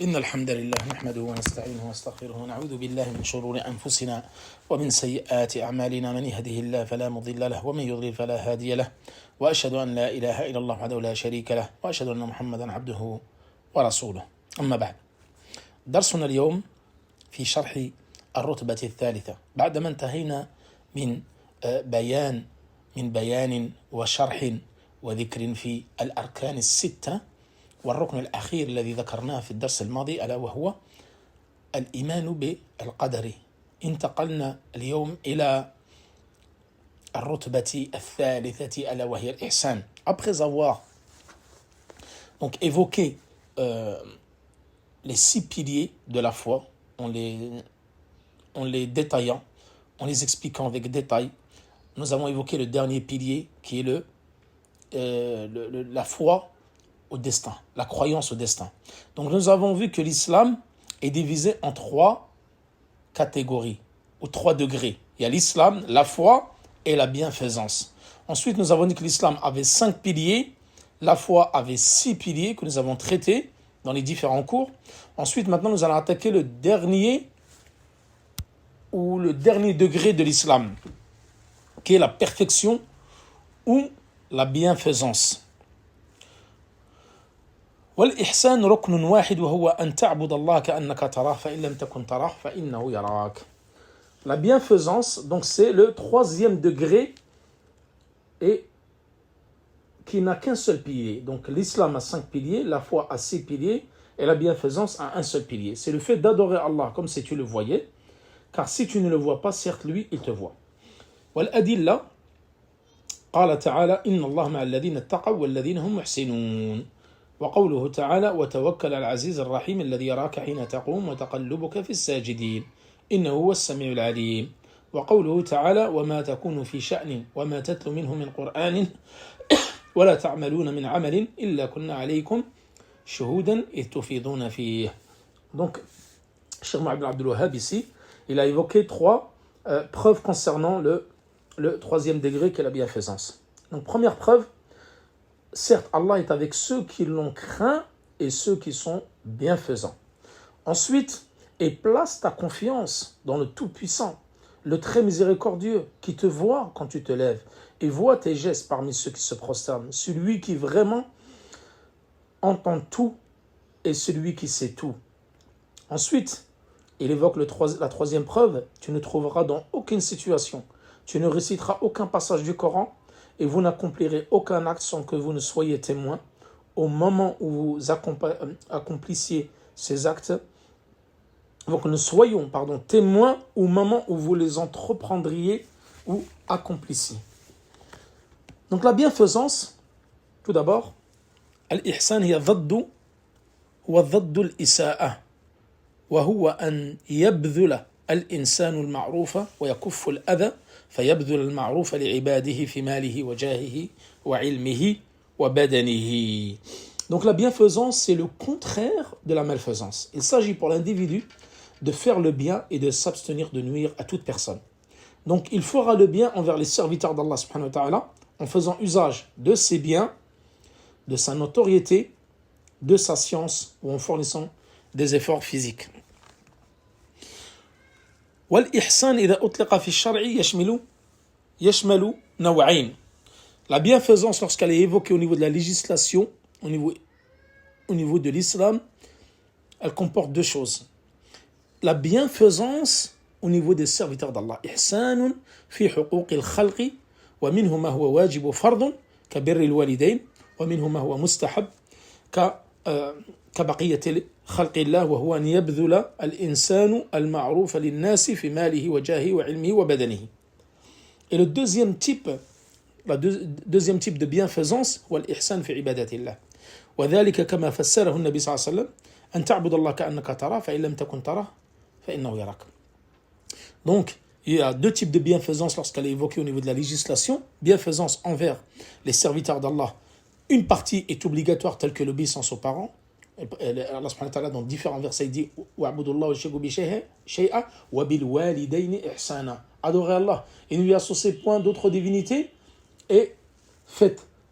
إن الحمد لله نحمده ونستعينه ونستغفره ونعوذ بالله من شرور أنفسنا ومن سيئات أعمالنا من يهده الله فلا مضل له ومن يضلل فلا هادي له وأشهد أن لا إله إلا الله وحده لا شريك له وأشهد أن محمدا عبده ورسوله أما بعد درسنا اليوم في شرح الرتبة الثالثة بعدما انتهينا من بيان وشرح وذكر في الأركان الستة والركن الأخير الذي ذكرناه في الدرس الماضي ألا وهو الإيمان بالقدر. انتقلنا اليوم إلى الرتبة الثالثة ألا وهي الإحسان. Après avoir donc évoqué les 6 piliers de la foi en les détaillant, en les expliquant avec détail, nous avons évoqué le dernier pilier qui est la foi au destin, la croyance au destin. Donc nous avons vu que l'islam est divisé en 3 catégories, ou 3 degrés. Il y a l'islam, la foi et la bienfaisance. Ensuite, nous avons dit que l'islam avait 5 piliers, la foi avait 6 piliers que nous avons traités dans les différents cours. Ensuite, maintenant, nous allons attaquer le dernier degré de l'islam, qui est la perfection ou la bienfaisance. والإحسان ركن واحد وهو أن تعبد الله كأنك تراه فإن لم تكن تراه فإنه يراك. La bienfaisance, donc c'est le 3e degré et qui n'a qu'un seul pilier. Donc l'islam a 5 piliers, la foi a 6 piliers et la bienfaisance a un seul pilier. C'est le fait d'adorer Allah comme si tu le voyais, car si tu ne le vois pas, certes lui il te voit. والأدلة قال تعالى إن الله مع الذين اتقوا والذين هم محسنون. وقوله تعالى وتوكل على العزيز الرحيم الذي يراك حين تقوم وتقلبك في الساجدين إنه هو السميع العليم. وقوله تعالى وما تكون في شأن وما تتلو منه من قرآن ولا تعملون من عمل إلا كنا عليكم شهودا إذ تفيضون فيه. Donc, Cheikh Mohamed Abdul Wahhab ici, il a évoqué 3 preuves concernant le 3e degré qui est la bienfaisance. Donc première preuve, certes, Allah est avec ceux qui l'ont craint et ceux qui sont bienfaisants. Ensuite, et place ta confiance dans le Tout-Puissant, le très miséricordieux, qui te voit quand tu te lèves et voit tes gestes parmi ceux qui se prosternent, celui qui vraiment entend tout et celui qui sait tout. Ensuite, il évoque la 3e preuve, tu ne trouveras dans aucune situation, tu ne réciteras aucun passage du Coran et vous n'accomplirez aucun acte sans que vous ne soyez témoin au moment où vous accomplissiez ces actes. Donc nous soyons témoins au moment où vous les entreprendriez ou accomplissiez. Donc la bienfaisance, tout d'abord, al-ihsan hiya ضد وضد الإساءة وهو أن يبذل الإنسان المعروف ويكف الأذى فيبذل المعروف لعباده في ماله وجاهه وعلمه وبدنه. Donc la bienfaisance, c'est le contraire de la malfaisance. Il s'agit pour l'individu de faire le bien et de s'abstenir de nuire à toute personne. Donc il fera le bien envers les serviteurs d'Allah subhanahu wa ta'ala en faisant usage de ses biens, de sa notoriété, de sa science ou en fournissant des efforts physiques. والإحسان إذا أطلق في الشرع يشمل نوعين. La bienfaisance, lorsqu'elle est évoquée au niveau de la législation, au niveau de l'islam, elle comporte 2 choses. La bienfaisance au niveau des serviteurs d'Allah. إحسان في حقوق الخلق ومنه ما هو واجب وفرض كبر الوالدين ومنه ما هو مستحب كبقية خلق الله وهو أن يبذل الإنسان المعروف للناس في ماله وجاهه وعلمه وبدنه. Et le deuxième type de bienfaisance هو الإحسان في عبادة الله وذلك كما فسره النبي صلى الله عليه وسلم أن تعبد الله كأنك تراه فإن لم تكن تراه فإنه يراك. Donc il y a 2 types de bienfaisance lorsqu'elle est évoquée au niveau de la législation. Bienfaisance envers les serviteurs d'Allah. Une partie est obligatoire telle que l'obéissance aux parents. Allah subhanahu wa ta'ala dans différents versets dit wa'budullah wa shay'u bi shay'a wa bil walidayni ihsana. Adorez Allah et ne lui associez point d'autres divinités et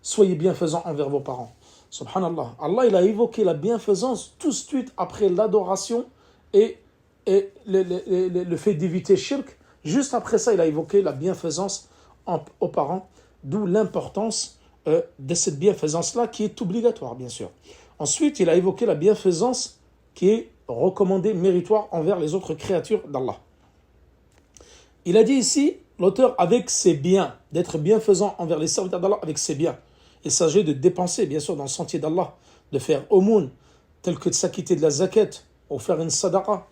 soyez bienfaisants envers vos parents. Subhanallah. Allah, il a évoqué la bienfaisance tout de suite après l'adoration et, et le fait d'éviter shirk. Juste après ça, il a évoqué la bienfaisance aux parents, d'où l'importance de cette bienfaisance-là qui est obligatoire, bien sûr. Ensuite, il a évoqué la bienfaisance qui est recommandée, méritoire envers les autres créatures d'Allah. Il a dit ici, l'auteur, avec ses biens, d'être bienfaisant envers les serviteurs d'Allah avec ses biens. Il s'agit de dépenser, bien sûr, dans le sentier d'Allah, de faire aumône, tel que de s'acquitter de la zakat, ou faire une sadaqa,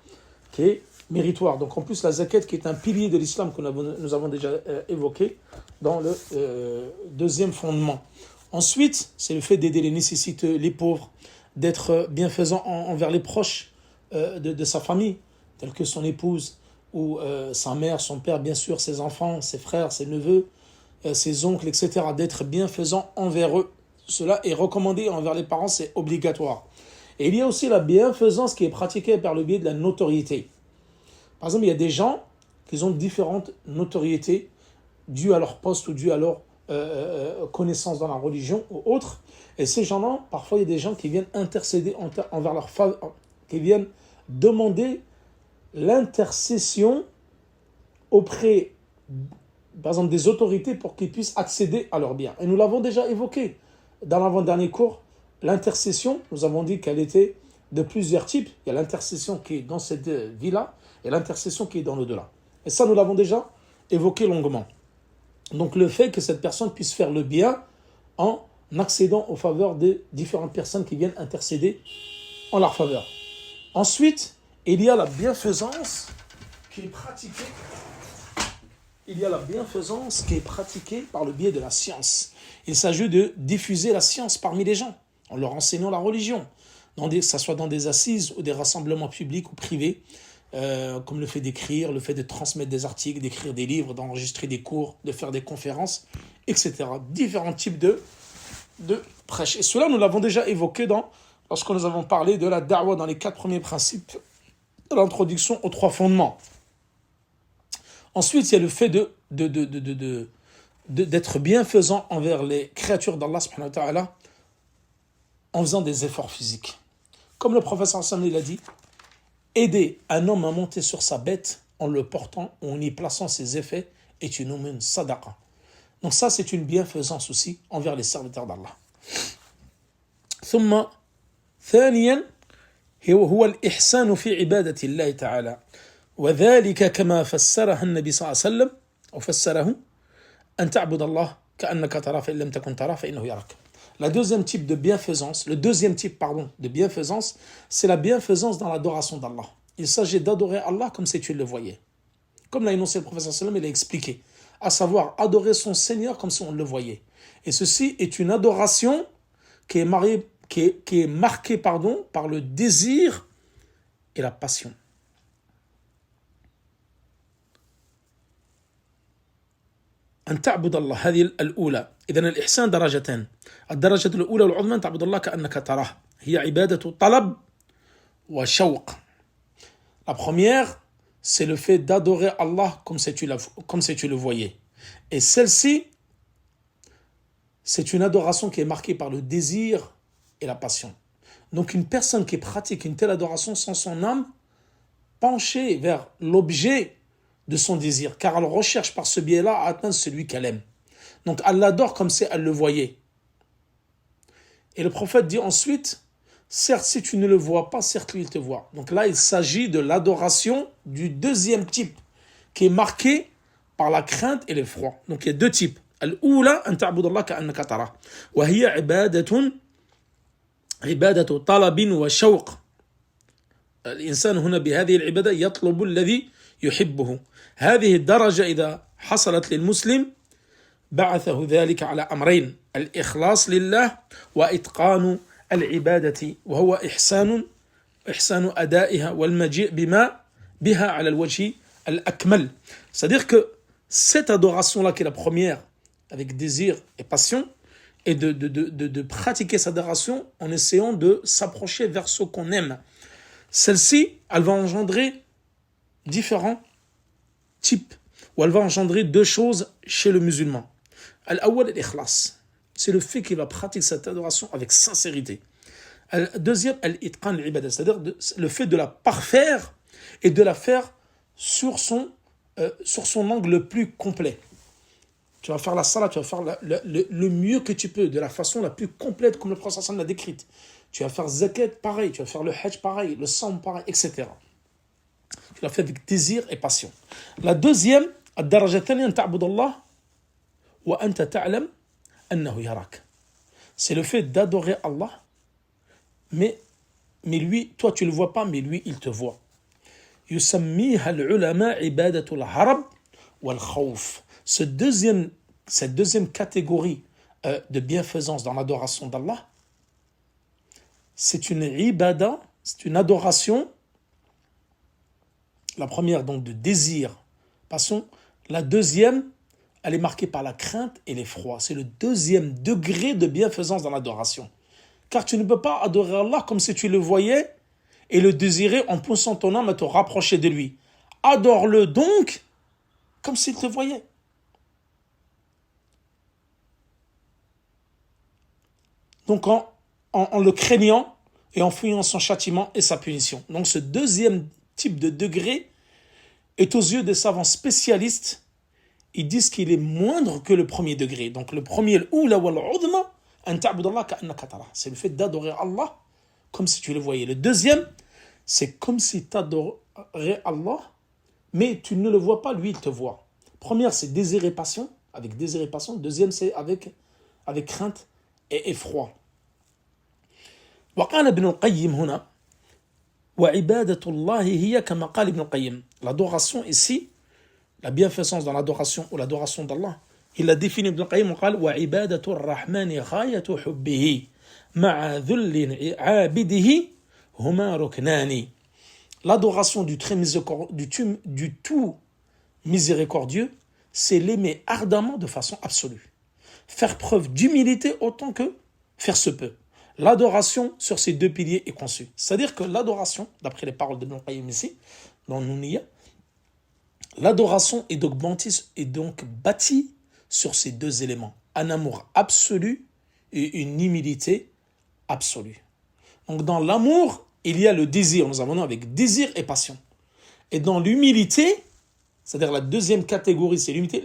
qui est méritoire. Donc en plus, la zakat, qui est un pilier de l'islam que nous avons déjà évoqué dans le deuxième fondement. Ensuite, c'est le fait d'aider les nécessiteux, les pauvres, d'être bienfaisant envers les proches de sa famille, tels que son épouse, ou sa mère, son père, bien sûr, ses enfants, ses frères, ses neveux, ses oncles, etc., d'être bienfaisant envers eux. Cela est recommandé envers les parents, c'est obligatoire. Et il y a aussi la bienfaisance qui est pratiquée par le biais de la notoriété. Par exemple, il y a des gens qui ont différentes notoriétés dues à leur poste ou dues à leur connaissance dans la religion ou autre. Et ces gens-là, parfois, il y a des gens qui viennent intercéder envers leur femme, qui viennent demander l'intercession auprès, par exemple, des autorités pour qu'ils puissent accéder à leurs biens. Et nous l'avons déjà évoqué dans l'avant-dernier cours. L'intercession, nous avons dit qu'elle était de plusieurs types. Il y a l'intercession qui est dans cette vie-là et l'intercession qui est dans l'au-delà. Et ça, nous l'avons déjà évoqué longuement. Donc le fait que cette personne puisse faire le bien en accédant aux faveurs de différentes personnes qui viennent intercéder en leur faveur. Ensuite, il y a la bienfaisance qui est pratiquée. Il y a la bienfaisance qui est pratiquée par le biais de la science. Il s'agit de diffuser la science parmi les gens, en leur enseignant la religion, que ce soit dans des assises ou des rassemblements publics ou privés, comme le fait d'écrire, le fait de transmettre des articles, d'écrire des livres, d'enregistrer des cours, de faire des conférences, etc. Différents types de prêches. Et cela, nous l'avons déjà évoqué lorsque nous avons parlé de la da'wa dans les 4 premiers principes de l'introduction aux 3 fondements. Ensuite, il y a le fait d'être bienfaisant envers les créatures d'Allah subhanahu wa ta'ala en faisant des efforts physiques. Comme le professeur Hassan l'a dit, aider un homme à monter sur sa bête en le portant ou en y plaçant ses effets est une sadaqa. Donc ça, c'est une bienfaisance aussi envers les serviteurs d'Allah. ثم ثانيا هو الإحسان في عبادة الله تعالى وذلك كما فسرها النبي صلى الله عليه وسلم أو فسره أن تعبد الله كأنك تراه فإن لم تكن تراه فإنه يراك. Le deuxième type de bienfaisance, c'est la bienfaisance dans l'adoration d'Allah. Il s'agit d'adorer Allah comme si tu le voyais. Comme l'a énoncé le professeur sallam, il a expliqué, à savoir adorer son Seigneur comme si on le voyait. Et ceci est une adoration qui est marquée par le désir et la passion. أن تعبد الله هذه الأولى. إذن الإحسان درجتان. الدرجة الأولى والعظمى أن تعبد الله كأنك تراه. هي عبادة طلب وشوق. La première, c'est le fait d'adorer Allah comme si tu le voyais. Et celle-ci, c'est une adoration qui est marquée par le désir et la passion. Donc une personne qui pratique une telle adoration sans son âme penchée vers l'objet de son désir, car elle recherche par ce biais-là à atteindre celui qu'elle aime. Donc elle l'adore comme si elle le voyait. Et le prophète dit ensuite, certes si tu ne le vois pas, certes lui il te voit. Donc là il s'agit de l'adoration du deuxième type, qui est marqué par la crainte et l'effroi. Donc il y a 2 types. Al-oula an ta'budu Allah ka'annaka tarah. Wa hiya ibadatu talabin wa shawq. الإنسان هنا بهذه العبادة يطلب الذي يحبه. هذه الدرجة إذا حصلت للمسلم بعثه ذلك على أمرين: الإخلاص لله وإتقان العبادة وهو إحسان أدائها والمجيء بها على الوجه الأكمل. C'est-à-dire que cette adoration-là qui est la première avec désir et passion et de pratiquer cette adoration en essayant de s'approcher vers ce qu'on aime. Celle-ci, elle va engendrer différents types, ou elle va engendrer 2 choses chez le musulman. Al-awwal al-ikhlas. c'est le fait qu'il va pratiquer cette adoration avec sincérité. Deuxième, al-itqan al-ibadah, c'est-à-dire le fait de la parfaire et de la faire sur son angle le plus complet. Tu vas faire la salat, tu vas faire le mieux que tu peux, de la façon la plus complète comme le prophète sallallahu alayhi wa sallam l'a décrite. Tu vas faire zakat pareil, tu vas faire le hajj pareil, le sam pareil, etc. Tu l'as fait avec désir et passion. La deuxième, ad-daraja thaniya an ta'bud Allah wa anta ta'lam annahu yarak. C'est le fait d'adorer Allah, mais lui, toi tu le vois pas, mais lui il te voit. Yusammiha al-ulama ibadatul harab wal khawf. Cette deuxième catégorie de bienfaisance dans l'adoration d'Allah, c'est une ibada, c'est une adoration. La première, donc, de désir, passion. La deuxième, elle est marquée par la crainte et l'effroi. C'est le deuxième degré de bienfaisance dans l'adoration. Car tu ne peux pas adorer Allah comme si tu le voyais et le désirer en poussant ton âme à te rapprocher de lui. Adore-le donc comme s'il te voyait. Donc en le craignant et en fuyant son châtiment et sa punition. Donc ce deuxième type de degré est aux yeux des savants spécialistes, ils disent qu'il est moindre que le premier degré. Donc le premier, c'est le fait d'adorer Allah comme si tu le voyais. Le deuxième, c'est comme si tu adorais Allah, mais tu ne le vois pas, lui il te voit. Première, c'est désir et passion, avec désir et passion. Deuxième, c'est avec crainte et effroi. وقال ابن القيم هنا وعبادة الله هي كما قال ابن القيم. L'adoration ici, la bienfaisance dans l'adoration ou l'adoration d'Allah, il a défini Ibn al-Qayyim وقال وعبادة الرحمن غاية حبه مع ذل عابده هما ركنان. L'adoration du tout miséricordieux, c'est l'aimer ardemment de façon absolue. Faire preuve d'humilité autant que faire se peut. L'adoration sur ces deux piliers est conçue. C'est-à-dire que l'adoration, d'après les paroles de Ibn al-Qayyim ici, dans Nouniya, l'adoration est donc bâtie sur ces deux éléments. Un amour absolu et une humilité absolue. Donc dans l'amour, il y a le désir. Nous avons avec désir et passion. Et dans l'humilité, c'est-à-dire la deuxième catégorie, c'est l'humilité,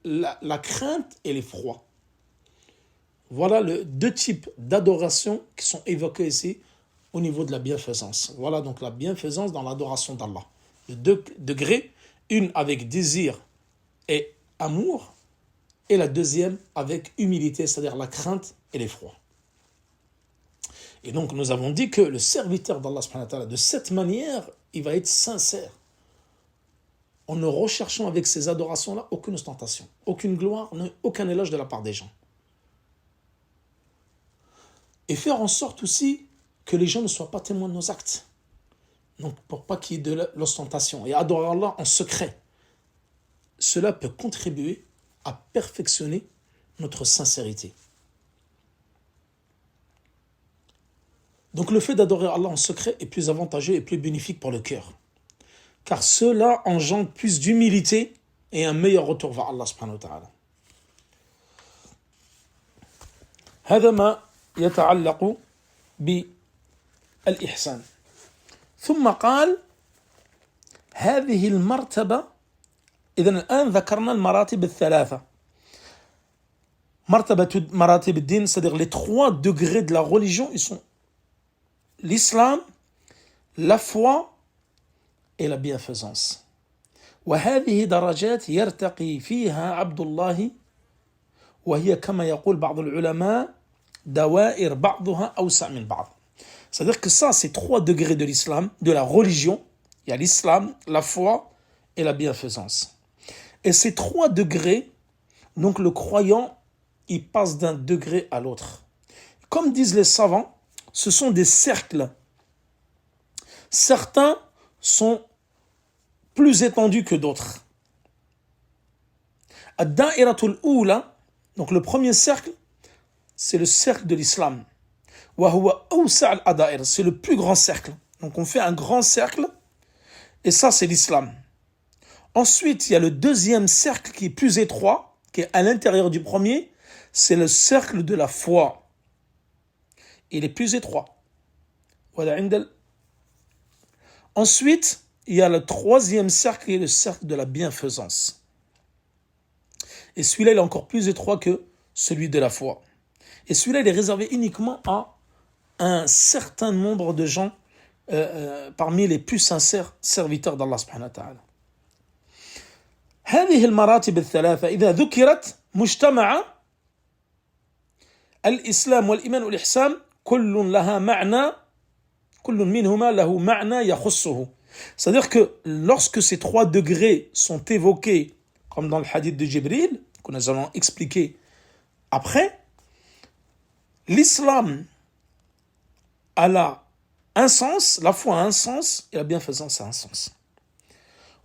la crainte et l'effroi. Voilà les deux types d'adoration qui sont évoqués ici au niveau de la bienfaisance. Voilà donc la bienfaisance dans l'adoration d'Allah. De deux degrés, une avec désir et amour, et la deuxième avec humilité, c'est-à-dire la crainte et l'effroi. Et donc nous avons dit que le serviteur d'Allah subhanahu wa ta'ala, de cette manière, il va être sincère, en ne recherchant avec ces adorations-là aucune ostentation, aucune gloire, aucun éloge de la part des gens. Et faire en sorte aussi que les gens ne soient pas témoins de nos actes. Donc, pour pas qu'il y ait de l'ostentation. Et adorer Allah en secret. Cela peut contribuer à perfectionner notre sincérité. Donc, le fait d'adorer Allah en secret est plus avantageux et plus bénéfique pour le cœur. Car cela engendre plus d'humilité et un meilleur retour vers Allah subhanahu wa ta'ala. هذا ما يتعلق بالإحسان. ثم قال هذه المرتبة. إذن الآن ذكرنا المراتب الثلاثة. مراتب الدين, c'est-à-dire les 3 degrés de la religion, ils sont l'islam, la foi et la bienfaisance. وهذه درجات يرتقي فيها عبد الله وهي كما يقول بعض العلماء دوائر بعضها أوسع من بعض. C'est-à-dire que ça, c'est 3 degrés de l'islam, de la religion. Il y a l'islam, la foi et la bienfaisance. Et ces 3 degrés, donc le croyant, il passe d'un degré à l'autre. Comme disent les savants, ce sont des cercles. Certains sont plus étendus que d'autres. Ad-da'iratul ula, donc le premier cercle, c'est le cercle de l'islam. C'est le plus grand cercle. Donc on fait un grand cercle, et ça c'est l'islam. Ensuite, il y a le deuxième cercle qui est plus étroit, qui est à l'intérieur du premier, c'est le cercle de la foi. Il est plus étroit. Ensuite, il y a le troisième cercle qui est le cercle de la bienfaisance. Et celui-là, il est encore plus étroit que celui de la foi. Et celui-là, il est réservé uniquement à un certain nombre de gens parmi les plus sincères serviteurs d'Allah subhanahu wa ta'ala. هذه المراتب الثلاثة إذا ذكرت مجتمعة الإسلام والإيمان والإحسان كل لها معنى كل منهما له معنى يخصه. C'est-à-dire que lorsque ces trois degrés sont évoqués, comme dans le hadith de Jibril, que nous allons expliquer après, l'islam a un sens, la foi a un sens et la bienfaisance a un sens.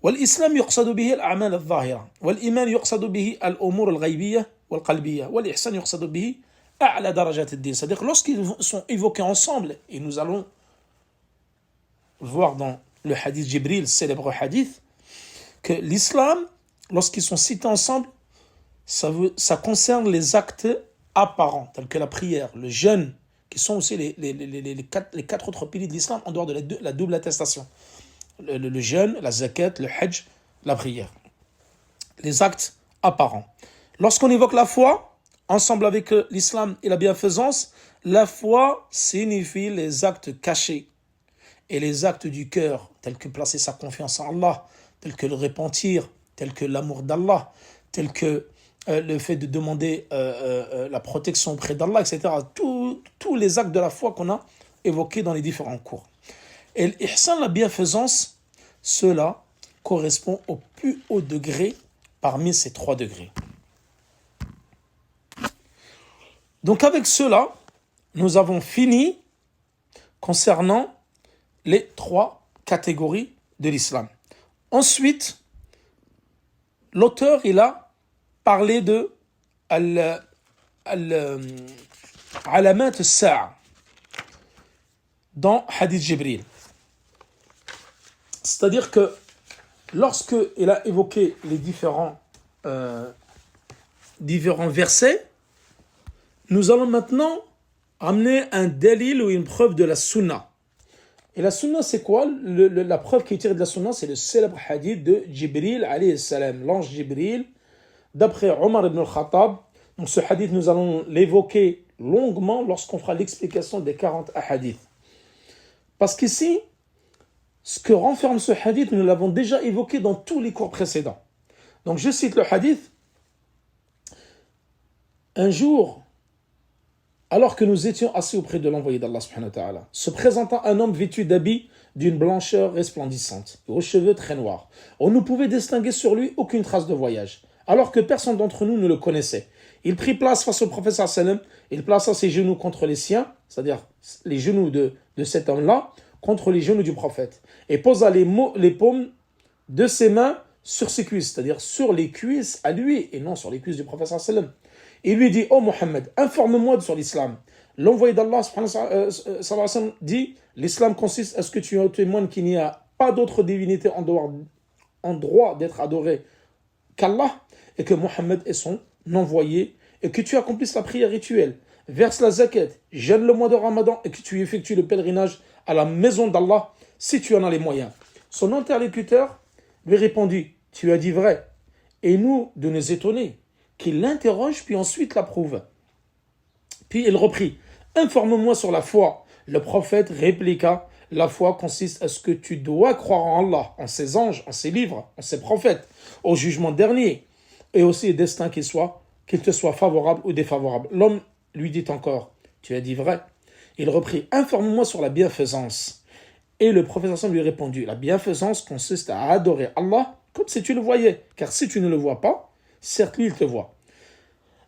والإسلام يقصد به الأعمال الظاهرة والإيمان يقصد به الأمور الغيبية والقلبية والإحسان يقصد به أعلى درجات الدين. C'est-à-dire que lorsqu'ils sont évoqués ensemble, et nous allons voir dans le hadith Jibril, célèbre hadith, que l'islam, lorsqu'ils sont cités ensemble, ça concerne les actes apparents, tels que la prière, le jeûne, qui sont aussi les quatre autres piliers de l'islam en dehors de la double attestation. Le jeûne, la zakat, le hajj, la prière. Les actes apparents. Lorsqu'on évoque la foi, ensemble avec l'islam et la bienfaisance, la foi signifie les actes cachés et les actes du cœur, tels que placer sa confiance en Allah, tels que le repentir, tels que l'amour d'Allah, tels que le fait de demander la protection auprès d'Allah, etc. Tous les actes de la foi qu'on a évoqués dans les différents cours. Et l'ihsan, la bienfaisance, cela correspond au plus haut degré parmi ces trois degrés. Donc avec cela, nous avons fini concernant les trois catégories de l'islam. Ensuite, l'auteur, il a parlé de alamat as-sa'a dans Hadith Jibril. C'est-à-dire que lorsque il a évoqué les différents versets, nous allons maintenant amener un dalil ou une preuve de la sunna. Et la sunna, c'est quoi? La preuve qui est tirée de la sunna, c'est le célèbre hadith de Jibril alayhi salam, l'ange Jibril, d'après Omar ibn al-Khattab. Donc ce hadith, nous allons l'évoquer longuement lorsqu'on fera l'explication des 40 hadiths. Parce qu'ici, ce que renferme ce hadith, nous l'avons déjà évoqué dans tous les cours précédents. Donc je cite le hadith. Un jour, alors que nous étions assis auprès de l'envoyé d'Allah subhanahu wa ta'ala, se présentant un homme vêtu d'habits d'une blancheur resplendissante, aux cheveux très noirs. On ne pouvait distinguer sur lui aucune trace de voyage, alors que personne d'entre nous ne le connaissait. Il prit place face au prophète sallallahu alayhi wa sallam, il plaça ses genoux contre les siens, c'est-à-dire les genoux de cet homme-là, contre les genoux du prophète, et posa les paumes de ses mains sur ses cuisses, c'est-à-dire sur les cuisses à lui, et non sur les cuisses du prophète sallallahu alayhi wa sallam. Il lui dit: oh Mohammed, informe-moi sur l'islam. L'envoyé d'Allah sallallahu alayhi wa sallam dit: l'islam consiste à ce que tu témoignes qu'il n'y a pas d'autre divinité en droit d'être adoré qu'Allah, et que Mohammed est son envoyé, et que tu accomplisses la prière rituelle, verse la zakat, jeûne le mois de Ramadan, et que tu effectues le pèlerinage à la maison d'Allah si tu en as les moyens. Son interlocuteur lui répondit: tu as dit vrai. Et nous de nous étonner qu'il l'interroge puis ensuite l'approuve. Puis il reprit: informe-moi sur la foi. Le prophète répliqua: la foi consiste à ce que tu dois croire en Allah, en ses anges, en ses livres, en ses prophètes, au jugement dernier, et aussi au destin qu'il te soit favorable ou défavorable. L'homme lui dit encore: tu as dit vrai. Il reprit: informe-moi sur la bienfaisance. Et le prophète lui répondit: la bienfaisance consiste à adorer Allah comme si tu le voyais, car si tu ne le vois pas, certes lui il te voit.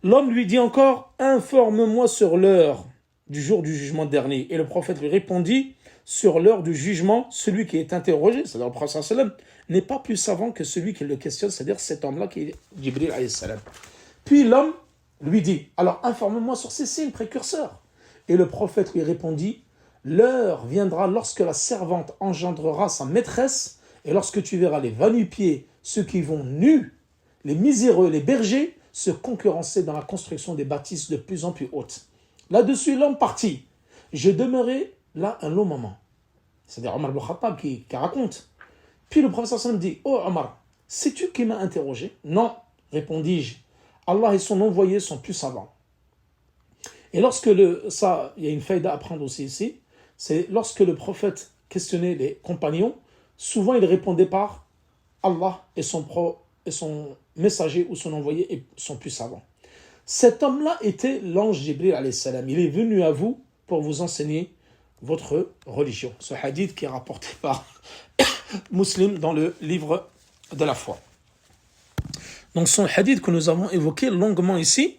L'homme lui dit encore: informe-moi sur l'heure du jour du jugement dernier. Et le prophète lui répondit: sur l'heure du jugement, celui qui est interrogé, c'est-à-dire le prophète sallam, n'est pas plus savant que celui qui le questionne, c'est-à-dire cet homme-là qui est Jibril alayhi salam. Puis l'homme lui dit: alors informe-moi sur ces signes précurseurs. Et le prophète lui répondit: l'heure viendra lorsque la servante engendrera sa maîtresse, et lorsque tu verras les va-nu-pieds, ceux qui vont nus, les miséreux, les bergers, se concurrencer dans la construction des bâtisses de plus en plus hautes. Là-dessus, l'homme partit. Je demeurai là un long moment. C'est-à-dire Omar ibn Khattab qui raconte. Puis le prophète sallam dit, « Oh Omar, sais-tu qui m'a interrogé ?» « Non, répondis-je. Allah et son envoyé sont plus savants. » Et lorsque il y a une faïda à prendre aussi ici, c'est lorsque le prophète questionnait les compagnons, souvent il répondait par Allah et son messager ou son envoyé sont plus savants. Cet homme-là était l'ange Jibril alayhi salam. Il est venu à vous pour vous enseigner votre religion. Ce hadith qui est rapporté par Muslim dans le livre de la foi. Donc son hadith que nous avons évoqué longuement ici,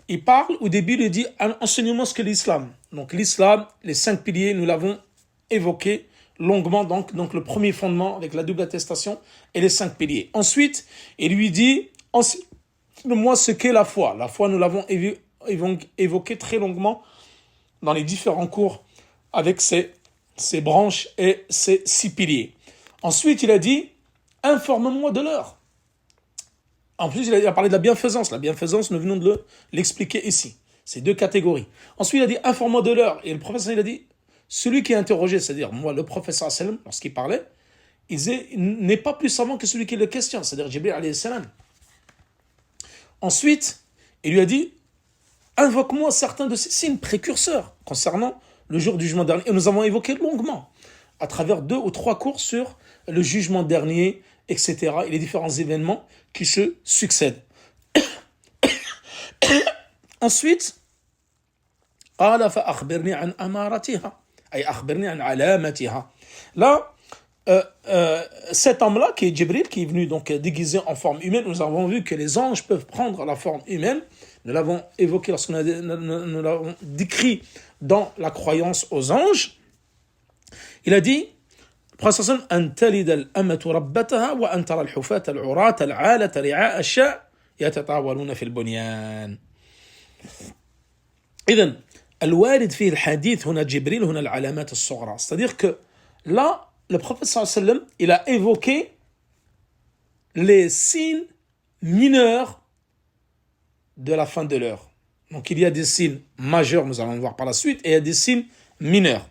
il parle, au début, il dit « Enseignez-moi ce qu'est l'islam ». Donc l'islam, les 5 piliers, nous l'avons évoqué longuement, donc le premier fondement avec la double attestation et les 5 piliers. Ensuite, il lui dit « Enseignez-moi ce qu'est la foi ». La foi, nous l'avons évoqué très longuement dans les différents cours avec ses branches et ses 6 piliers. Ensuite, il a dit « Informe-moi de l'heure ». En plus, il a parlé de la bienfaisance. La bienfaisance, nous venons de l'expliquer ici. C'est 2 catégories. Ensuite, il a dit « Informe-moi de l'heure ». Et le professeur, il a dit « Celui qui est interrogé, c'est-à-dire moi, le professeur, lorsqu'il parlait, il disait « n'est pas plus savant que celui qui le questionne », c'est-à-dire Jibril alayhi salam. Ensuite, il lui a dit « Invoque-moi certains de ces signes précurseurs concernant le jour du jugement dernier ». Et nous avons évoqué longuement, à travers 2 ou 3 cours sur le jugement dernier, etc. et les différents événements qui se succèdent. Ensuite, là, cet homme-là, qui est Jibril, qui est venu donc déguisé en forme humaine, nous avons vu que les anges peuvent prendre la forme humaine. Nous l'avons évoqué lorsque nous l'avons décrit dans la croyance aux anges. Il a dit أن تلد الأمة ربتها وأن ترى الحفاة العراة العالة رعاء الشاء يتطاولون في البنيان. إذن الوارد في الحديث هنا جبريل هنا العلامات الصغرى. C'est-à-dire que là, le prophète sallallahu alayhi wa sallam, il a évoqué les signes mineurs de la fin de l'heure. Donc il y a des signes majeurs, nous allons le voir par la suite, et il y a des signes mineurs.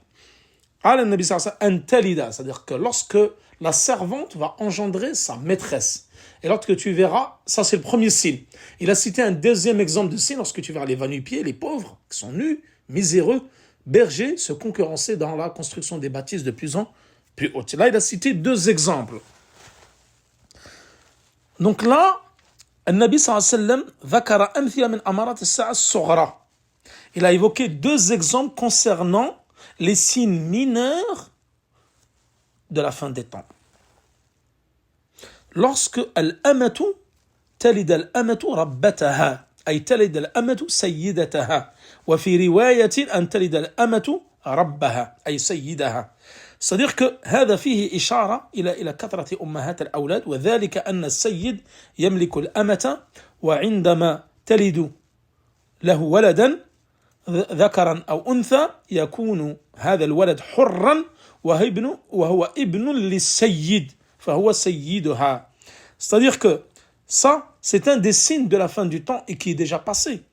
C'est-à-dire que lorsque la servante va engendrer sa maîtresse, et lorsque tu verras, ça c'est le premier signe. Il a cité un deuxième exemple de signe, lorsque tu verras les va-nu-pieds, les pauvres, qui sont nus, miséreux, bergers, se concurrencer dans la construction des bâtisses de plus en plus hautes. Là, il a cité 2 exemples. Donc là, النبي صلى الله عليه وسلم ذكر أمثلة من أمارات الساعة الصغرى. Il a évoqué 2 exemples concernant les signes mineurs de la fin des temps. Lorsque al-amatu talid al-amatu rabbataha, ay talid al-amatu sayyidataha, wa fi riwayatin an talid al-amatu rabbaha, ay sayyidaha. C'est-à-dire que هذا فيه إشارة إلى كثرة أمهات الأولاد وذلك أن السيد يملك الأمة وعندما تلد له ولدا ذكرا أو أنثى يكون هذا الولد حرا وهو ابن للسيد فهو سيدها. C'est-à-dire que ça, c'est un des signes de la fin du temps et qui est déjà passé.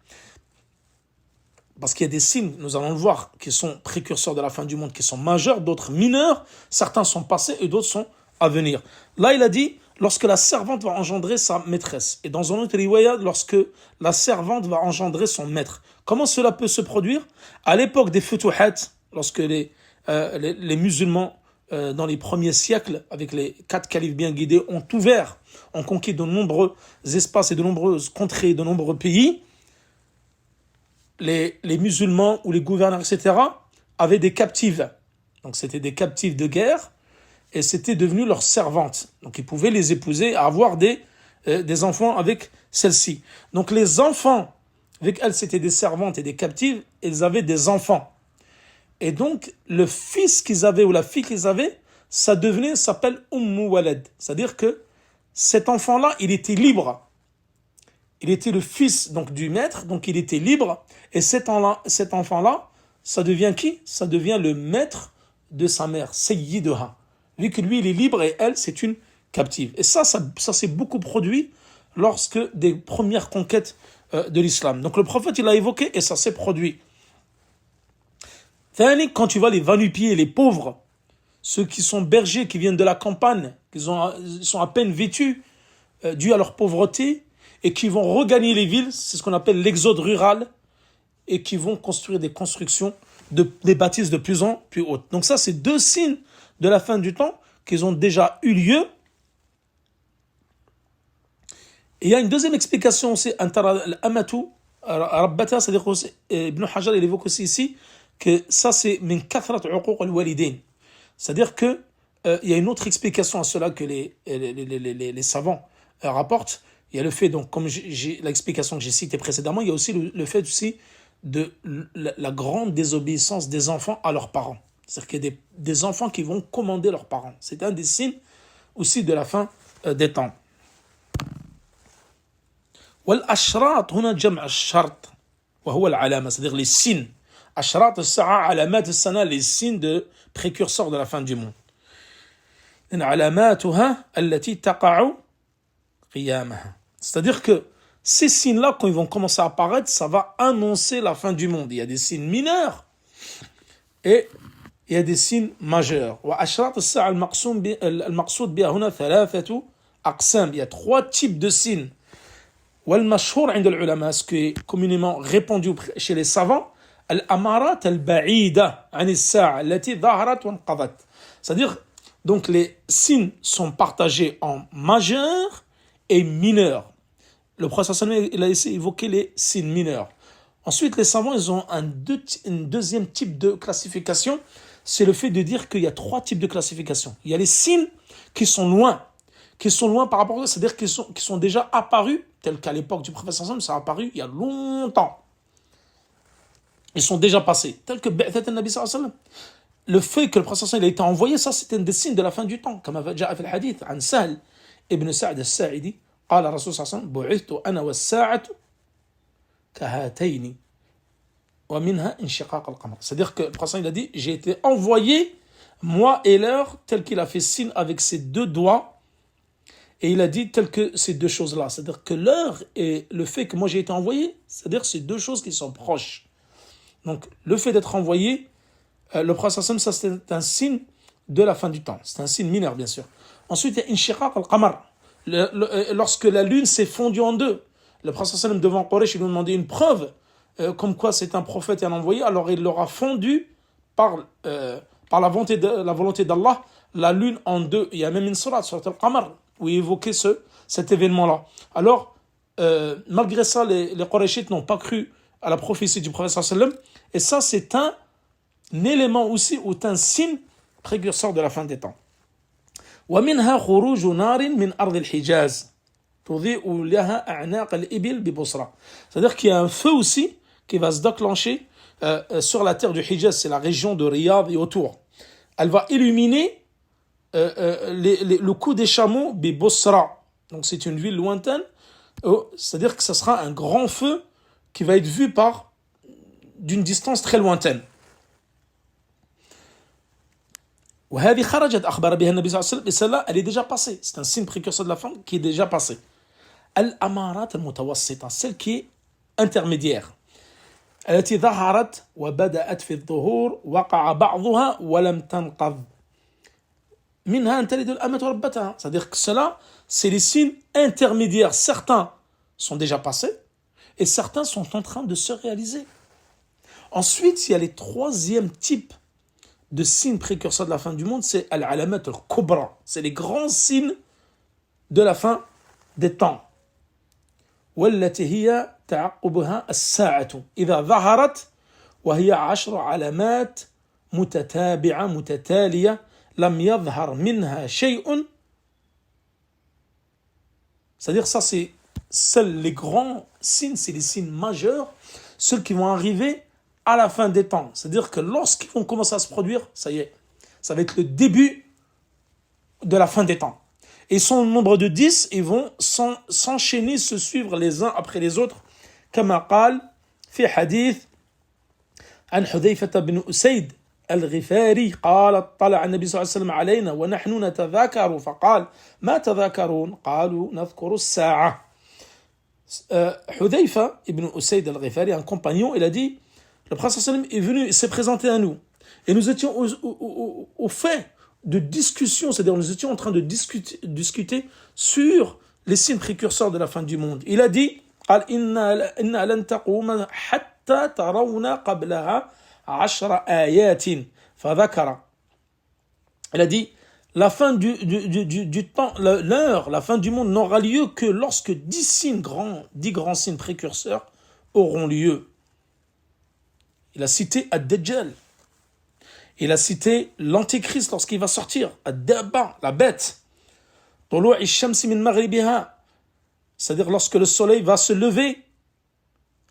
Parce qu'il y a des signes, nous allons le voir, qui sont précurseurs de la fin du monde, qui sont majeurs, d'autres mineurs. Certains sont passés et d'autres sont à venir. Là, il a dit, lorsque la servante va engendrer sa maîtresse. Et dans un autre riwaya, lorsque la servante va engendrer son maître. Comment cela peut se produire? À l'époque des futuhat, lorsque les musulmans, dans les premiers siècles, avec les 4 califes bien guidés, ont conquis de nombreux espaces et de nombreuses contrées, de nombreux pays, les musulmans ou les gouverneurs, etc., avaient des captives. Donc c'était des captives de guerre, et c'était devenu leurs servantes. Donc ils pouvaient les épouser, avoir des enfants avec celles-ci. Donc les enfants, avec elles, c'était des servantes et des captives, ils avaient des enfants. Et donc le fils qu'ils avaient ou la fille qu'ils avaient, s'appelle Ummu Walad. C'est-à-dire que cet enfant-là, il était libre. Il était le fils donc du maître, donc il était libre. Et cet enfant-là, ça devient qui? Ça devient le maître de sa mère, Sayyidaha. Vu que lui, il est libre et elle, c'est une captive. Et ça s'est beaucoup produit lorsque des premières conquêtes de l'islam. Donc le prophète, il a évoqué et ça s'est produit. Quand tu vois les va-nu-pieds, les pauvres, ceux qui sont bergers, qui viennent de la campagne, ils sont à peine vêtus, dû à leur pauvreté, et qui vont regagner les villes, c'est ce qu'on appelle l'exode rural, et qui vont construire des constructions, des bâtisses de plus en plus hautes. Donc ça, c'est deux signes de la fin du temps qui ont déjà eu lieu. Et il y a une deuxième explication aussi, c'est-à-dire Ibn Hajar, il évoque aussi ici que ça c'est min kathrat uquq al-walidain. C'est-à-dire que il y a une autre explication à cela que les savants rapportent. Il y a le fait, donc, comme l'explication que j'ai citée précédemment, il y a aussi le fait aussi de la grande désobéissance des enfants à leurs parents. C'est-à-dire qu'il y a des enfants qui vont commander leurs parents. C'est un des signes aussi de la fin des temps. والأشراط هنا جمع الشرط وهو العلامة, c'est-à-dire les signes. أشراط الساعة علامات السنة, les signes de précurseurs de la fin du monde. علاماتها التي تقع قيامها. C'est-à-dire que ces signes-là, quand ils vont commencer à apparaître, ça va annoncer la fin du monde. Il y a des signes mineurs et il y a des signes majeurs. وأشراط الساعة المقصود بها هنا ثلاثة أقسام. Il y a trois types de signes. والمشهور عند العلماء, ce qui est communément répandu chez les savants, الأمارات البعيدة عن الساعة التي ظهرت وانقضت. C'est-à-dire, donc les signes sont partagés en majeurs et mineurs. Le prophète il a essayé d'évoquer les signes mineurs. Ensuite, les savants, ils ont une deuxième type de classification, c'est le fait de dire qu'il y a trois types de classification. Il y a les signes qui sont loin par rapport à eux, c'est-à-dire qu'ils sont déjà apparus, tel qu'à l'époque du prophète sallallahu alayhi wa sallam, ça a apparu il y a longtemps. Ils sont déjà passés, tel que Ba'that al-Nabi sallallahu alayhi wa sallam. Le fait que le prophète sallallahu alayhi wa sallam a été envoyé, ça c'est un des signes de la fin du temps. Comme جاء في الحديث عن سهل ابن سعد الساعدي قال الرسول صلى الله عليه وسلم بعثت أنا والساعة كهاتين ومنها انشقاق القمر. C'est-à-dire que le prophète il a dit, j'ai été envoyé, moi et l'heure, tel qu'il a fait signe avec ses deux doigts. Et il a dit tel que ces deux choses-là, c'est-à-dire que l'heure et le fait que moi j'ai été envoyé, c'est-à-dire ces deux choses qui sont proches. Donc le fait d'être envoyé, le prophète ça c'est un signe de la fin du temps. C'est un signe mineur bien sûr. Ensuite il y a inshiqaq al-qamar, lorsque la lune s'est fondue en deux. Le prophète devant Quraysh, il lui a demandé une preuve comme quoi c'est un prophète et un envoyé, alors il leur a fondu par la volonté d'Allah la lune en deux. Il y a même une sourate al-Qamar où il évoquait cet événement-là. Alors, malgré ça, les Qurayshites n'ont pas cru à la prophétie du prophète sallallahu alayhi wa sallam. Et ça, c'est un élément aussi, ou un signe précurseur de la fin des temps. ومنها خروج نار من أرض الحجاز تضيء لها أعناق الإبل ببصرة. C'est-à-dire qu'il y a un feu aussi qui va se déclencher sur la terre du Hijaz, c'est la région de Riyad et autour. Elle va illuminer le coup des chameaux Bosra. Donc c'est une ville lointaine, c'est-à-dire que ce sera un grand feu qui va être vu d'une distance très lointaine. وهذه خرجت أخبر بها النبي صلى الله عليه وسلم, et celle-là elle est déjà passée, c'est un signe précurseur de la fin qui est déjà passé. الأمارات المتوسطة, celle qui est intermédiaire, التي ظهرت وبدأت في الظهور وقع بعضها ولم تنقض. C'est-à-dire que cela, c'est les signes intermédiaires. Certains sont déjà passés et certains sont en train de se réaliser. Ensuite, il y a les troisième types de signes précurseurs de la fin du monde, c'est al-alamat al-kubra. C'est les grands signes de la fin des temps. والتي هي تعقبها الساعة إذا ظهرت وهي 10 علامات متتابعة متتالية لم يظهر منها شيء. C'est-à-dire ça c'est seuls les grands signes, c'est les signes majeurs, ceux qui vont arriver à la fin des temps. C'est-à-dire que lorsqu'ils vont commencer à se produire, ça y est, ça va être le début de la fin des temps. Et ils sont au nombre de 10, ils vont s'enchaîner, se suivre les uns après les autres. كما قال في حديث عن حذيفة بن أسيد الغفاري قال طلع النبي صلى الله عليه وسلم علينا ونحن نتذاكر فقال ما تذاكرون قالوا نذكر الساعة. Hudayfa ibn Usayd al-Ghifari, un compagnon, il a dit, le prophète sallam est venu, il s'est présenté à nous. Et nous étions au fait de discussion, c'est-à-dire nous étions en train de discuter sur les signes précurseurs de la fin du monde. Il a dit, قال إن لن تقوم حتى ترون قبلها 10 آيات فذكر. Il a dit, la fin du temps, l'heure, la fin du monde n'aura lieu que lorsque 10 grands signes précurseurs auront lieu. Il a cité Ad-Dajjal. Il a cité l'Antéchrist lorsqu'il va sortir. Ad-Dabba, la bête. Tulu'i ash-shamsi min maghribiha. C'est-à-dire lorsque le soleil va se lever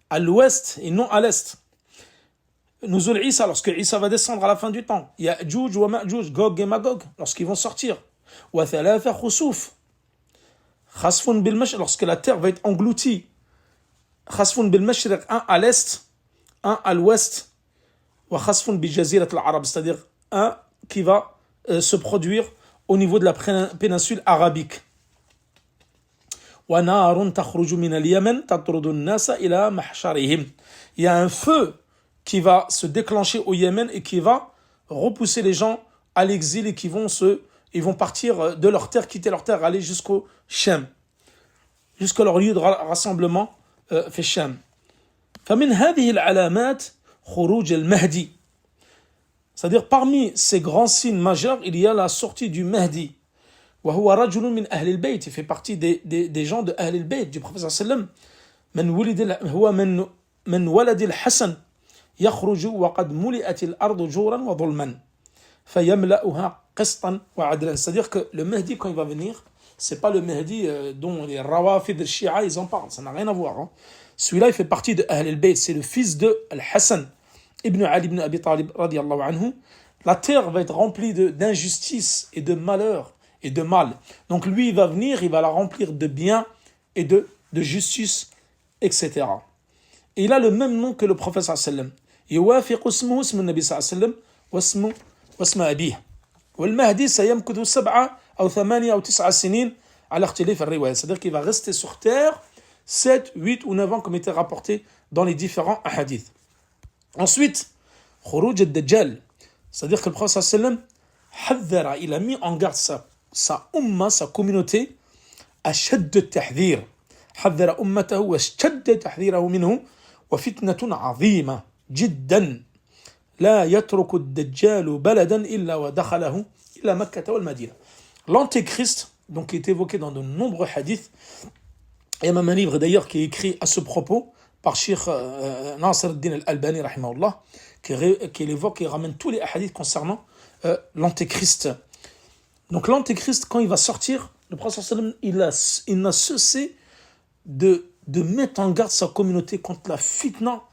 à l'ouest et non à l'est. Nuzul Isa, lorsque Isa va descendre à la fin du temps. Ya'juj wa Ma'juj, Gog et Magog, lorsqu'ils vont sortir. Wa thalatha khusuf. Khasfun bil mashriq, lorsque la terre va être engloutie. Khasfun bil mashriq, un à l'est, un à l'ouest. Wa khasfun bi jazirat al-arab, c'est-à-dire un qui va se produire au niveau de la péninsule arabique. Wa narun takhruju min al-Yaman tatrudu an-nasa ila mahsharihim. Il y a un feu qui va se déclencher au Yémen et qui va repousser les gens à l'exil et ils vont partir de leur terre, quitter leur terre, aller jusqu'au Shem, jusqu'à leur lieu de rassemblement, في الشام. فمن هذه العلامات خروج المهدي. C'est-à-dire parmi ces grands signes majeurs, il y a la sortie du Mahdi. وهو رجل من أهل البيت. Il fait partie des gens de أهل البيت du prophète صلى الله عليه وسلم. هو من ولد الحسن. يخرج وقد ملئت الأرض جورا وظلما فيملأها قسطا وعدلا. C'est-à-dire que le Mahdi, quand il va venir, c'est pas le Mahdi dont les Rawafid al-Shia ils en parlent, ça n'a rien à voir. Hein. Celui-là, il fait partie de Ahl al-Bayt, c'est le fils de Al-Hassan ibn Ali ibn Abi Talib radiyallahu anhu. La terre va être remplie d'injustice et de malheur et de mal. Donc lui, il va venir, il va la remplir de bien et de justice, etc. Et il a le même nom que le prophète sallallahu alayhi wa sallam. يوافق اسمه اسم النبي صلى الله عليه وسلم واسم أبيه. والمهدي سيمكث 7 أو 8 أو 9 سنين على اختلاف الرواية. C'est-à-dire qu'il va rester sur terre 7, 8 ou 9 ans comme était rapporté dans les différents hadiths. Ensuite, خروج الدجال. C'est-à-dire que le prophète صلى الله عليه وسلم حذر, il a mis en garde sa umma, sa communauté, أشد التحذير. حذر أمته واشتد تحذيره منه وفتنة عظيمة جدا لا يترك الدجال بلدا إلا ودخله إلى مكة والمدينة. L'Antéchrist, donc qui est évoqué dans de nombreux hadiths, il y a même un livre d'ailleurs qui est écrit à ce propos par Cheikh Nasr al-Din al-Albani rahimahullah, qui l'évoque et ramène tous les hadiths concernant l'Antéchrist. Donc l'Antéchrist, quand il va sortir, le prophète sallallahu alayhi wa sallam, il n'a cessé de mettre en garde sa communauté contre la fitna,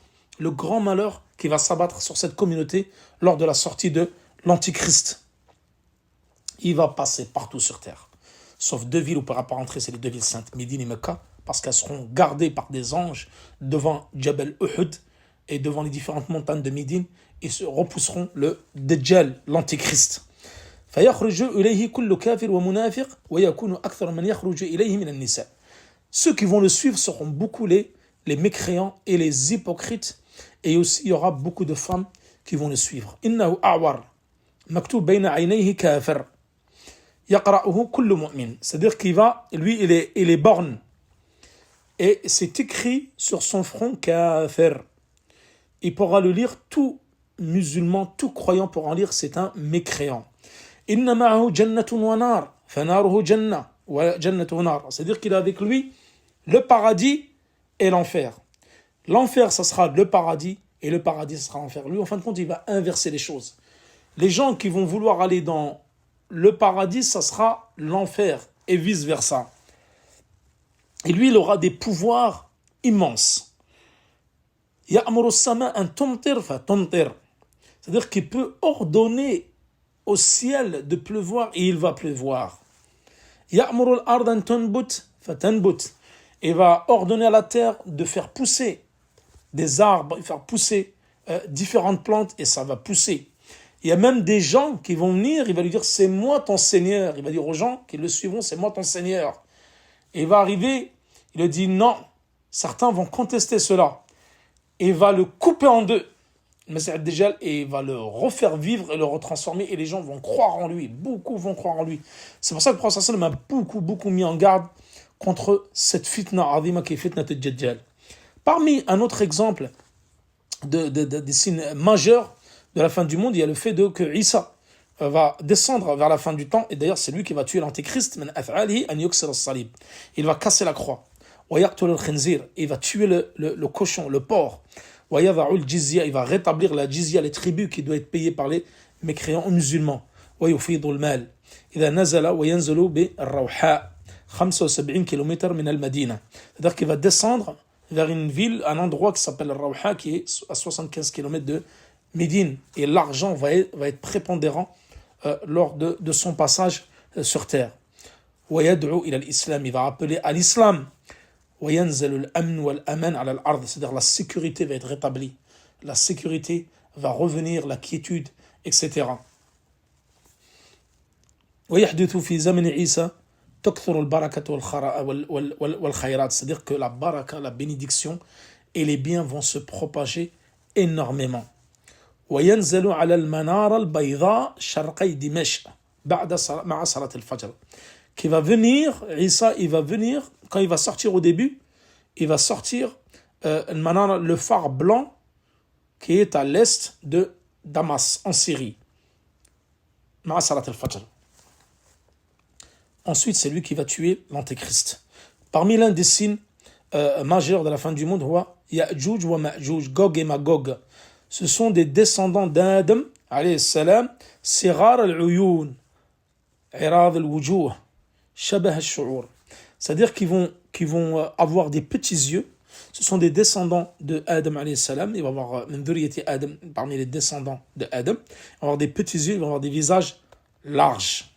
le grand malheur qui va s'abattre sur cette communauté lors de la sortie de l'Antichrist. Il va passer partout sur terre, sauf 2 villes où il ne pourra pas rentrer, c'est les 2 villes saintes, Médine et Mecca, parce qu'elles seront gardées par des anges devant Jabal Uhud et devant les différentes montagnes de Médine, et se repousseront le Dajjal, l'Antichrist. فيخرج إليه كل كافر ومنافق ويكون أكثر من يخرج إليه من النساء. Ceux qui vont le suivre seront beaucoup les mécréants et les hypocrites, et aussi il y aura beaucoup de femmes qui vont le suivre. إنه أعور مكتوب بين عينيه كافر يقرأه كل مؤمن. C'est-à-dire qu'il va, lui il est borgne, et c'est écrit sur son front kafir. Il pourra le lire, tout musulman, tout croyant pourra en lire, c'est un mécréant. إن معه جنة ونار فناره جنة وجنة ونار. C'est-à-dire qu'il a avec lui le paradis et l'enfer. L'enfer, ça sera le paradis, et le paradis, ça sera l'enfer. Lui, en fin de compte, il va inverser les choses. Les gens qui vont vouloir aller dans le paradis, ça sera l'enfer, et vice-versa. Et lui, il aura des pouvoirs immenses. يأمر السماء أن تمطر فتمطر. C'est-à-dire qu'il peut ordonner au ciel de pleuvoir, et il va pleuvoir. يأمر الأرض أن تنبت فتنبت. Il va ordonner à la terre de faire pousser des arbres, faire pousser différentes plantes, et ça va pousser. Il y a même des gens qui vont venir, il va lui dire, c'est moi ton Seigneur. Il va dire aux gens qui le suivront, c'est moi ton Seigneur. Et il va arriver, il lui dit, non, certains vont contester cela et va le couper en deux, le Messie ad-Dajjal, et va le refaire vivre et le retransformer, et les gens vont croire en lui, beaucoup vont croire en lui. C'est pour ça que le prophète sallallahu alayhi wa sallam a beaucoup mis en garde contre cette fitna azima qui est fitna ad-Dajjal. Parmi un autre exemple des signes majeurs de la fin du monde, il y a le fait que Isa va descendre vers la fin du temps, et d'ailleurs c'est lui qui va tuer l'antéchrist. Il va casser la croix. Il va tuer le cochon, le porc. Il va rétablir la jizya, les tribus qui doivent être payées par les mécréants musulmans. C'est-à-dire qu'il va descendre vers une ville, un endroit qui s'appelle Rawha, qui est à 75 km de Médine. Et l'argent va être prépondérant lors de son passage sur terre. Il va appeler à l'islam. C'est-à-dire la sécurité va être rétablie. La sécurité va revenir, la quiétude, etc. C'est-à-dire que la baraka, la bénédiction et les biens vont se propager énormément. Qui va venir, Isa, il va venir, quand il va sortir au début, il va sortir le phare blanc qui est à l'est de Damas, en Syrie. Ma'a salat al-Fajr. Ensuite, c'est lui qui va tuer l'antéchrist. Parmi l'un des signes majeurs de la fin du monde, Ya'juj wa Ma'juj, Gog et Magog. Ce sont des descendants d'Adam, alayhi salam, Sirar al-Uyun, Irad al-Wujuh, Shabah al-Shu'ur. C'est-à-dire qu'ils vont avoir des petits yeux. Ce sont des descendants de Adam, alayhi salam. Il va avoir Adam, parmi les descendants de Adam. Ils vont avoir des petits yeux, ils vont avoir des visages larges.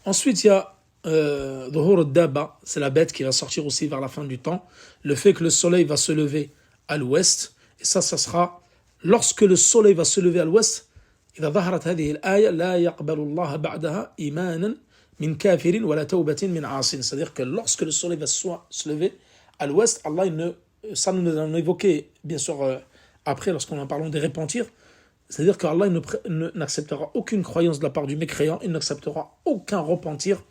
Ensuite, il y a Dhuhur al-Dabba, c'est la bête qui va sortir aussi vers la fin du temps. Le fait que le soleil va se lever à l'ouest. Et ça sera lorsque le soleil va se lever à l'ouest. إذا ظهرت هذه الآية لا يقبل الله بعدها إيمانا من كافر ولا توبة من عاصٍ. C'est-à-dire que lorsque le soleil va se lever à l'ouest, Allah, ça nous l'avons évoqué bien sûr après lorsqu'on en parlons des repentirs. C'est-à-dire qu'Allah n'acceptera aucune croyance de la part du mécréant, il n'acceptera aucun repentir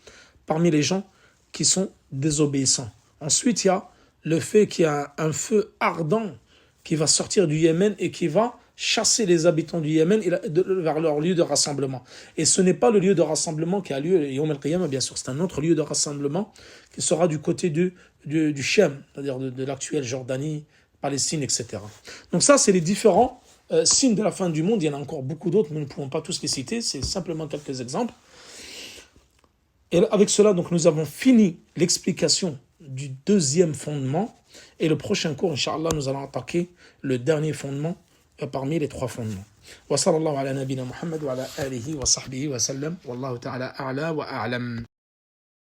parmi les gens qui sont désobéissants. Ensuite, il y a le fait qu'il y a un feu ardent qui va sortir du Yémen et qui va chasser les habitants du Yémen vers leur lieu de rassemblement. Et ce n'est pas le lieu de rassemblement qui a lieu Yawm al-Qiyamah, bien sûr, c'est un autre lieu de rassemblement qui sera du côté du Shem, c'est-à-dire de l'actuelle Jordanie, Palestine, etc. Donc ça, c'est les différents signes de la fin du monde. Il y en a encore beaucoup d'autres, mais nous ne pouvons pas tous les citer, c'est simplement quelques exemples. Et avec cela, donc, nous avons fini l'explication du deuxième fondement, et le prochain cours, Inch'Allah, nous allons attaquer le dernier fondement parmi les trois fondements. Wa sallallahu ala nabina Muhammad wa ala alihi wa sahbihi wa sallam. Wallahu ta'ala a'la wa a'lam.